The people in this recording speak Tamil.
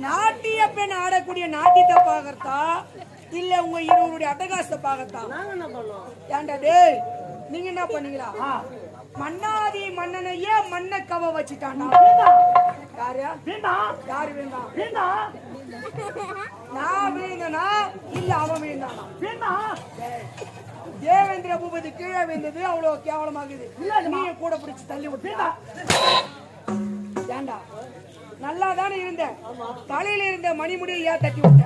நாட்டிய பெண் ஆடக்கூடிய நாட்டியத்தை பாக்கறதா இல்ல உங்க இருவருடைய அட்டகாசத்தை பாக்கறதா? ஏன்டா டேய் நீங்க என்ன பண்ணீங்களா? மன்னாதி மன்னனையே மண்ண கவ வச்சுட்டான்டா. யாரு யாரு வேண்டாம் நான் வீழ்ந்தனா இல்ல அவன் வீழ்ந்தானா? தேவேந்திர பூபதி கீழே விழுந்தது அவ்வளவு கேவலமாகுது. நீ கூட பிடிச்சு தள்ளி விட்டா ஏண்டா? நல்லா தானே இருந்த, தலையில இருந்த மணிமுடியை ஏன் தட்டி விட்ட?